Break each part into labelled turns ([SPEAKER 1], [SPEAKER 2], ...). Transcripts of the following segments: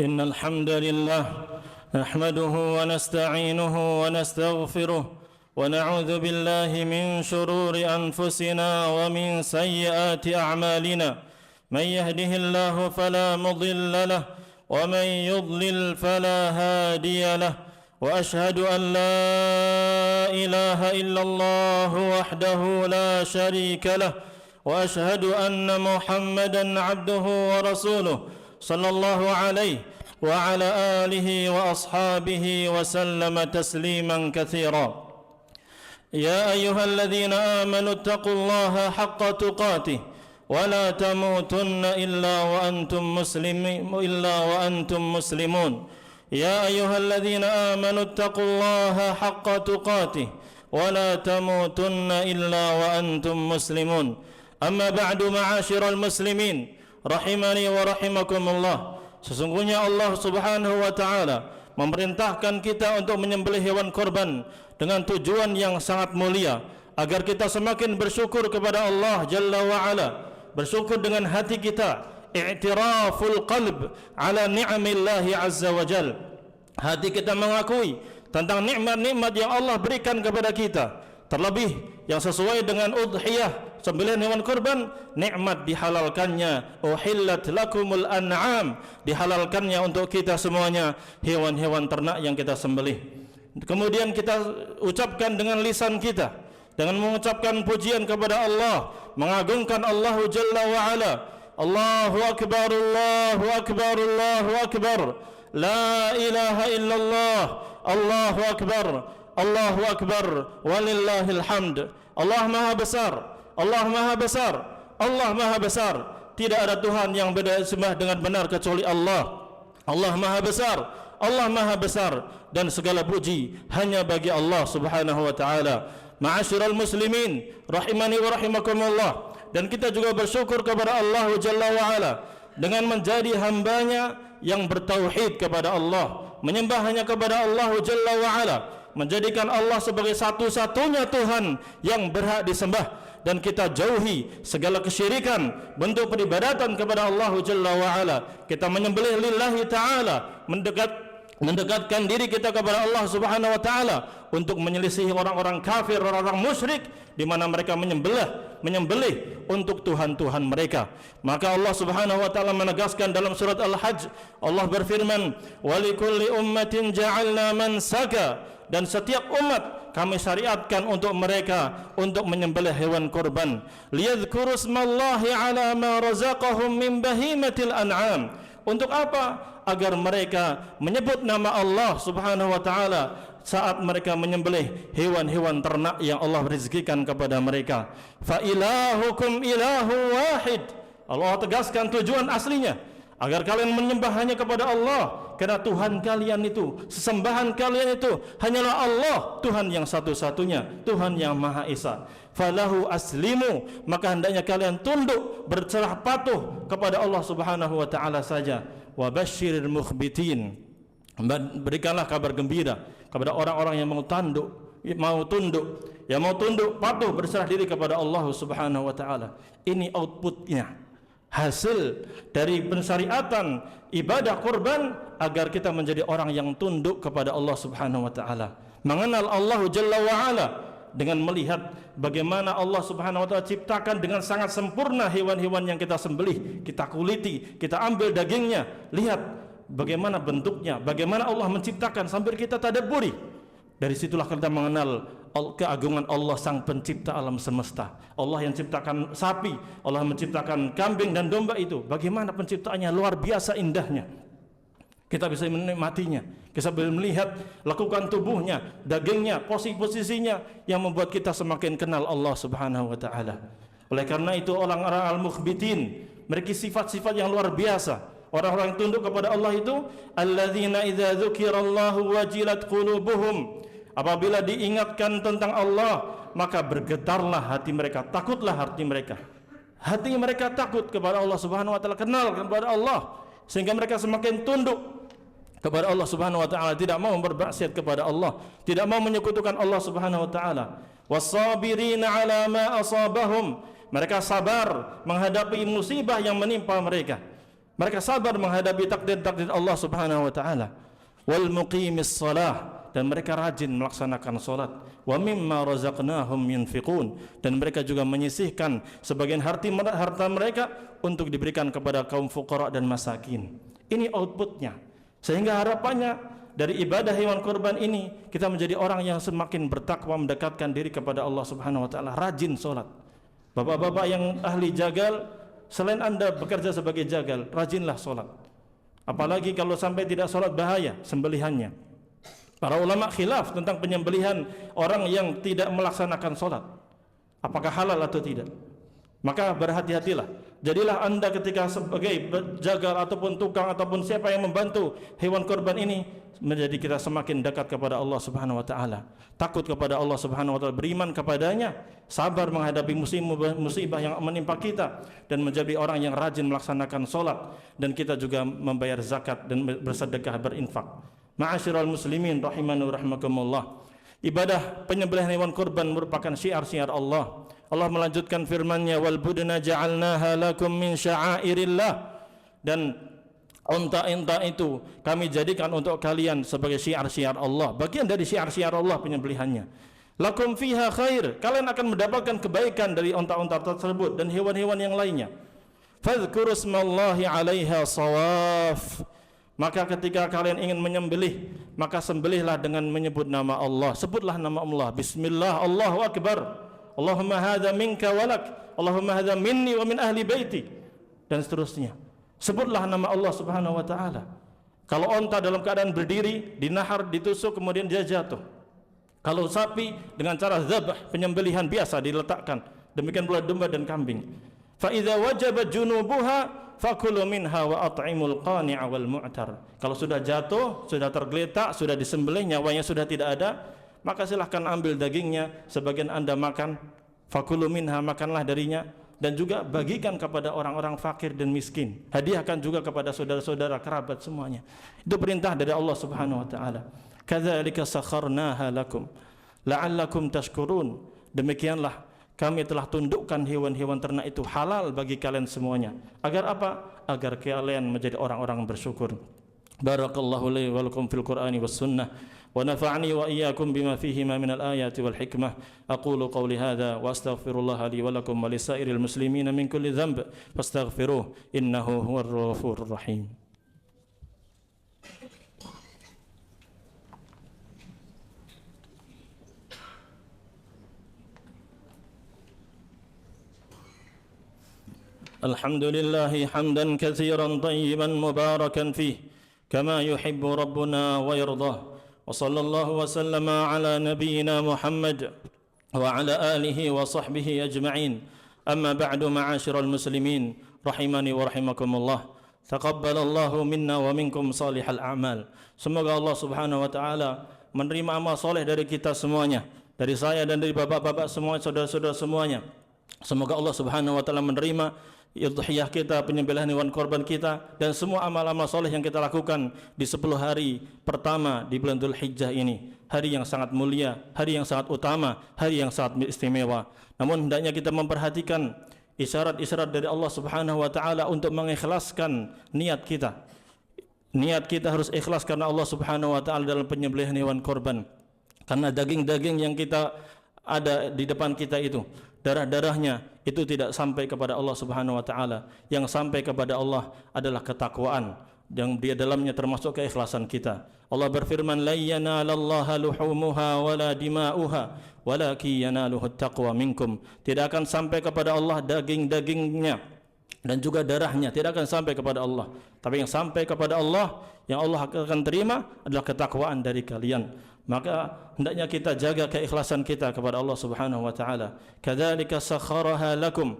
[SPEAKER 1] إن الحمد لله نحمده ونستعينه ونستغفره ونعوذ بالله من شرور أنفسنا ومن سيئات أعمالنا من يهده الله فلا مضل له ومن يضلل فلا هادي له وأشهد أن لا إله إلا الله وحده لا شريك له وأشهد أن محمدا عبده ورسوله صلى الله عليه وعلى آله وأصحابه وسلم تسليما كثيرا يا أيها الذين آمنوا اتقوا الله حق تقاته ولا تموتن إلا وأنتم مسلمون يا أيها الذين آمنوا اتقوا الله حق تقاته ولا تموتن إلا وأنتم مسلمون أما بعد معاشر المسلمين rahimani wa rahimakumullah. Sesungguhnya Allah Subhanahu wa taala memerintahkan kita untuk menyembelih hewan korban dengan tujuan yang sangat mulia, agar kita semakin bersyukur kepada Allah Jalla wa Ala, bersyukur dengan hati kita, i'tiraful qalb ala ni'amillahi azza wa jal. Hati kita mengakui tentang nikmat-nikmat yang Allah berikan kepada kita, terlebih yang sesuai dengan udhiyah, sembelihan hewan kurban, nikmat dihalalkannya, uhillat lakumul an'am, dihalalkannya untuk kita semuanya hewan-hewan ternak yang kita sembelih. Kemudian kita ucapkan dengan lisan kita, dengan mengucapkan pujian kepada Allah, mengagungkan Allah Jalla wa Ala. Allahu akbar, Allahu akbar, Allahu akbar, la ilaha illallah, Allahu akbar, Allahu akbar, walillahil hamd. Allah maha besar, Allah maha besar, Allah maha besar. Tidak ada Tuhan yang disembah dengan benar kecuali Allah. Allah maha besar, Allah maha besar, dan segala puji hanya bagi Allah Subhanahu wa taala. Ma'asyiral muslimin rahimani wa rahimakumullah. Dan kita juga bersyukur kepada Allah Jalla wa Ala dengan menjadi hambanya yang bertauhid kepada Allah, menyembah hanya kepada Allah Jalla wa Ala, menjadikan Allah sebagai satu-satunya Tuhan yang berhak disembah, dan kita jauhi segala kesyirikan, bentuk peribadatan kepada Allah Jalla wa Ala. Kita menyembelih lillahi ta'ala, mendekatkan diri kita kepada Allah Subhanahu wa taala untuk menyelisihi orang-orang kafir, orang-orang musyrik, di mana mereka menyembelih untuk tuhan-tuhan mereka. Maka Allah Subhanahu wa taala menegaskan dalam surat Al-Hajj, Allah berfirman, "Walikulli ummatin ja'alna mansaka," dan setiap umat kami syariatkan untuk mereka untuk menyembelih hewan kurban, liyadhkuru ismallahi ala ma razaqahum min bahimatil an'am. Untuk apa? Agar mereka menyebut nama Allah Subhanahu wa taala saat mereka menyembelih hewan-hewan ternak yang Allah rezekikan kepada mereka. Fa ilahukum ilahu wahid. Allah tegaskan tujuan aslinya, agar kalian menyembah hanya kepada Allah, karena Tuhan kalian itu, sesembahan kalian itu hanyalah Allah, Tuhan yang satu-satunya, Tuhan yang Maha Esa. Falahu aslimu, maka hendaknya kalian tunduk, berserah patuh kepada Allah Subhanahu wa taala saja. Wa basyiril mukhbitin, berikanlah kabar gembira kepada orang-orang yang mau tunduk, patuh, berserah diri kepada Allah Subhanahu wa taala. Ini outputnya, hasil dari pensyariatan ibadah kurban, agar kita menjadi orang yang tunduk kepada Allah Subhanahu wa taala, mengenal Allah Jalla wa Ala dengan melihat bagaimana Allah Subhanahu wa taala ciptakan dengan sangat sempurna hewan-hewan yang kita sembelih, kita kuliti, kita ambil dagingnya, lihat bagaimana bentuknya, bagaimana Allah menciptakan sambil kita tadabburi. Dari situlah kita mengenal keagungan Allah sang pencipta alam semesta. Allah yang ciptakan sapi, Allah menciptakan kambing dan domba, itu bagaimana penciptaannya luar biasa indahnya. Kita bisa menikmatinya, kita bisa melihat lekukan tubuhnya, dagingnya, posisinya, yang membuat kita semakin kenal Allah Subhanahu wa taala. Oleh karena itu orang-orang al-mukhbitin memiliki sifat-sifat yang luar biasa. Orang-orang yang tunduk kepada Allah itu alladzina idza dzukirallahu wajilat qulubuhum. Apabila diingatkan tentang Allah, maka bergetarlah hati mereka, takutlah hati mereka. Hati mereka takut kepada Allah Subhanahu wa taala, kenal kepada Allah, sehingga mereka semakin tunduk kepada Allah Subhanahu wa taala, tidak mau bermaksiat kepada Allah, tidak mau menyekutukan Allah Subhanahu wa taala. Wasabirina ala ma asabahum, mereka sabar menghadapi musibah yang menimpa mereka. Mereka sabar menghadapi takdir-takdir Allah Subhanahu wa taala. Wal muqimis shalah, dan mereka rajin melaksanakan salat. Wa mimma razaqnahum yunfiqun, dan mereka juga menyisihkan sebagian harta mereka untuk diberikan kepada kaum fuqara dan masakin. Ini outputnya. Sehingga harapannya dari ibadah hewan kurban ini kita menjadi orang yang semakin bertakwa, mendekatkan diri kepada Allah Subhanahu wa taala, rajin salat. Bapak-bapak yang ahli jagal, selain Anda bekerja sebagai jagal, rajinlah salat. Apalagi kalau sampai tidak salat, bahaya sembelihannya. Para ulama khilaf tentang penyembelihan orang yang tidak melaksanakan salat, apakah halal atau tidak. Maka berhati-hatilah. Jadilah Anda ketika sebagai jagal ataupun tukang ataupun siapa yang membantu hewan kurban ini, menjadi kita semakin dekat kepada Allah Subhanahu wa taala, takut kepada Allah Subhanahu wa taala, beriman kepadanya, sabar menghadapi musibah yang menimpa kita, dan menjadi orang yang rajin melaksanakan salat, dan kita juga membayar zakat dan bersedekah, berinfak. Ma'asyiral muslimin rahimani wa rahmakumullah. Ibadah penyembelihan hewan kurban merupakan syiar-syiar Allah. Allah melanjutkan firman-Nya, wal budna ja'alnaha lakum min sya'airillah, dan unta-unta itu kami jadikan untuk kalian sebagai syiar-syiar Allah, bagian dari syiar-syiar Allah penyembelihannya. Lakum fiha khair, kalian akan mendapatkan kebaikan dari unta-unta tersebut dan hewan-hewan yang lainnya. Fadhkuru ismallahi 'alaiha shawaf, maka ketika kalian ingin menyembelih, maka sembelihlah dengan menyebut nama Allah. Sebutlah nama Allah. Bismillah, Allahu akbar. Allahumma hadza minka walak, Allahumma hadza minni wa min ahli baiti, dan seterusnya. Sebutlah nama Allah Subhanahu wa taala. Kalau onta dalam keadaan berdiri, dinahar, ditusuk, kemudian dia jatuh. Kalau sapi dengan cara zabah, penyembelihan biasa diletakkan. Demikian pula domba dan kambing. Fa idza wajabat junubuha fakulu minha wa at'imul qani'a wal mu'tar. Kalau sudah jatuh, sudah tergeletak, sudah disembelih, nyawanya sudah tidak ada, maka silahkan ambil dagingnya, sebagian Anda makan. Fakulu minha, makanlah darinya, dan juga bagikan kepada orang-orang fakir dan miskin. Hadiahkan juga kepada saudara-saudara, kerabat semuanya. Itu perintah dari Allah Subhanahu wa taala. Kadzalika sakharnaha lakum la'allakum tashkurun. Demikianlah kami telah tundukkan hewan-hewan ternak itu halal bagi kalian semuanya. Agar apa? Agar kalian menjadi orang-orang bersyukur. Barakallahu li wa lakum fil Qur'ani was sunnah, wa nafa'ani wa iyyakum bima fihima minal ayati wal hikmah. Aqulu qawli hadha wa astaghfirullah li wa lakum wa lisairil muslimina min kulli dhanb fastaghfiruh innahu huwar ghafurur rahim. Alhamdulillahi hamdan katsiran tayyiban mubarakan fih kama yuhibbu rabbuna wa yardah. Wa sallallahu wa sallama ala nabiyyina Muhammad wa ala alihi wa sahbihi ajma'in. Amma ba'du, ma'asyiral muslimin rahimani wa rahimakumullah. Taqabbalallahu minna wa minkum salihal a'mal. Semoga Allah Subhanahu wa taala menerima amal soleh dari kita semuanya, dari saya dan dari bapak-bapak semua, saudara-saudara semuanya. Semoga Allah Subhanahu wa taala menerima udhiyah kita, penyembelihan hewan korban kita, dan semua amal-amal soleh yang kita lakukan di 10 hari pertama di bulan Dzulhijjah ini. Hari yang sangat mulia, hari yang sangat utama, hari yang sangat istimewa. Namun hendaknya kita memperhatikan isyarat-isyarat dari Allah Subhanahu wa taala untuk mengikhlaskan niat kita. Niat kita harus ikhlas karena Allah Subhanahu wa taala dalam penyembelihan hewan korban. Karena daging-daging yang kita ada di depan kita itu, darah-darahnya itu tidak sampai kepada Allah Subhanahu wa taala. Yang sampai kepada Allah adalah ketakwaan, yang di dalamnya termasuk keikhlasan kita. Allah berfirman, la yanalallaha luhumuha wala dima'uha walakin yanaluhu taqwa minkum. Tidak akan sampai kepada Allah daging-dagingnya dan juga darahnya, tidak akan sampai kepada Allah. Tapi yang sampai kepada Allah, yang Allah akan terima adalah ketakwaan dari kalian. Maka hendaknya kita jaga keikhlasan kita kepada Allah Subhanahu wa taala. Kadzalika sakharaha lakum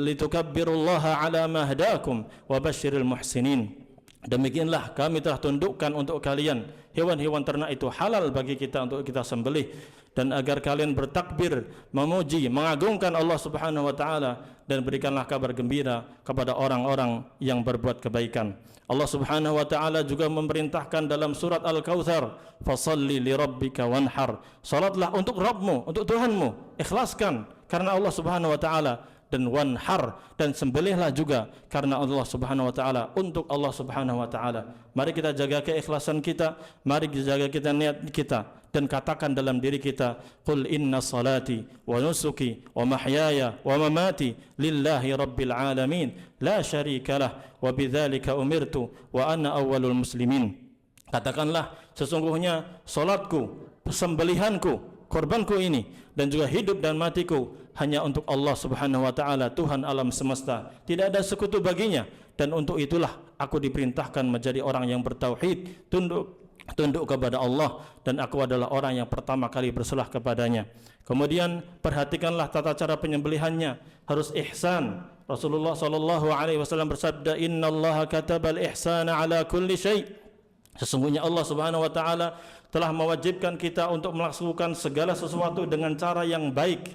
[SPEAKER 1] litukabbirullaha ala ma hadakum wa basyiril muhsinin. Demikianlah kami telah tundukkan untuk kalian hewan-hewan ternak itu halal bagi kita untuk kita sembelih, dan agar kalian bertakbir, memuji, mengagungkan Allah Subhanahu wa taala, dan berikanlah kabar gembira kepada orang-orang yang berbuat kebaikan. Allah Subhanahu wa taala juga memerintahkan dalam surat Al-Kautsar, fasalli li rabbika wanhar. Salatlah untuk Rabbmu, untuk Tuhanmu, ikhlaskan karena Allah Subhanahu wa taala, dan wanhar, dan sembelihlah juga karena Allah Subhanahu wa taala, untuk Allah Subhanahu wa taala. Mari kita jaga keikhlasan kita, mari kita jaga kita niat kita, dan katakan dalam diri kita, qul inna salati wa nusuki wa mahyaya wa mamati lillahi rabbil alamin la syarikalah wa bidzalika umirtu wa ana awwalul muslimin. Katakanlah, sesungguhnya salatku, sembelihanku, korbanku ini, dan juga hidup dan matiku hanya untuk Allah Subhanahu wa taala, Tuhan alam semesta, tidak ada sekutu baginya, dan untuk itulah aku diperintahkan menjadi orang yang bertauhid, tunduk kepada Allah, dan aku adalah orang yang pertama kali bersalah kepadanya. Kemudian perhatikanlah tata cara penyembelihannya, harus ihsan. Rasulullah sallallahu alaihi wasallam bersabda, innallaha katabal ihsana ala kulli syai'. Sesungguhnya Allah Subhanahu wa taala telah mewajibkan kita untuk melakukan segala sesuatu dengan cara yang baik.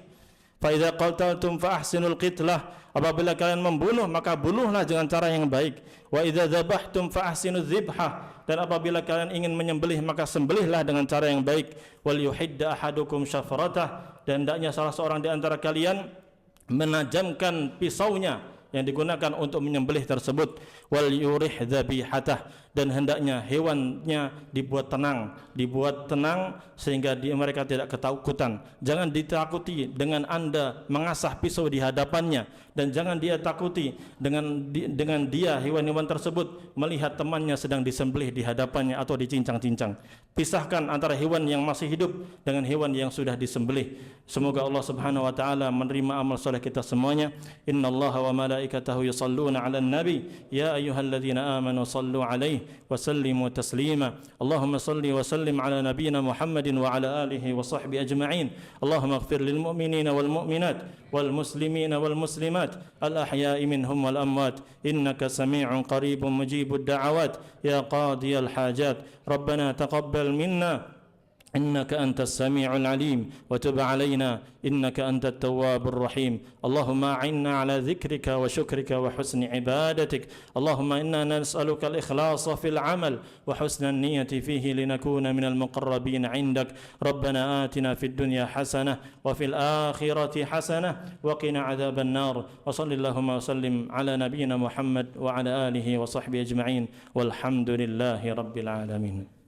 [SPEAKER 1] Fa idza qataltum fa ahsinul qitlah. Apabila kalian membunuh, maka bunuhlah dengan cara yang baik. Wa idza dzabhtum fa ahsinuz dzibhah. Dan apabila kalian ingin menyembelih, maka sembelihlah dengan cara yang baik. Wal yuhidda ahadukum syafratah. Dan hendaknya salah seorang di antara kalian menajamkan pisaunya yang digunakan untuk menyembelih tersebut. Wal yurih dzabihatah. Dan hendaknya hewannya dibuat tenang sehingga mereka tidak ketakutan. Jangan ditakuti dengan Anda mengasah pisau di hadapannya, dan jangan dia takuti dengan dia hewan-hewan tersebut melihat temannya sedang disembelih di hadapannya atau dicincang-cincang. Pisahkan antara hewan yang masih hidup dengan hewan yang sudah disembelih. Semoga Allah Subhanahu wa taala menerima amal soleh kita semuanya. Innallaha wa malaikatahu yusalluna 'alan nabi ya ayyuhalladzina amanu sallu 'alaihi wa sallimu taslima. Allahumma salli wa sallim 'ala nabiyyina Muhammadin wa 'ala alihi wa sahbihi ajma'in. Allahumma ighfir lil mu'minina wal mu'minat wal muslimina wal muslimat al ahya'i minhum wal amwat innaka sami'un qaribun mujibud da'awat ya qadiyal hajat. Rabbana taqabbal minna إنك أنت السميع العليم وتب علينا إنك أنت التواب الرحيم. اللهم أعنا على ذكرك وشكرك وحسن عبادتك. اللهم إنا نسألك الإخلاص في العمل وحسن النية فيه لنكون من المقربين عندك. ربنا آتنا في الدنيا حسنة وفي الآخرة حسنة وقنا عذاب النار. وصل اللهم وسلم على نبينا محمد وعلى آله وصحبه أجمعين والحمد لله رب العالمين.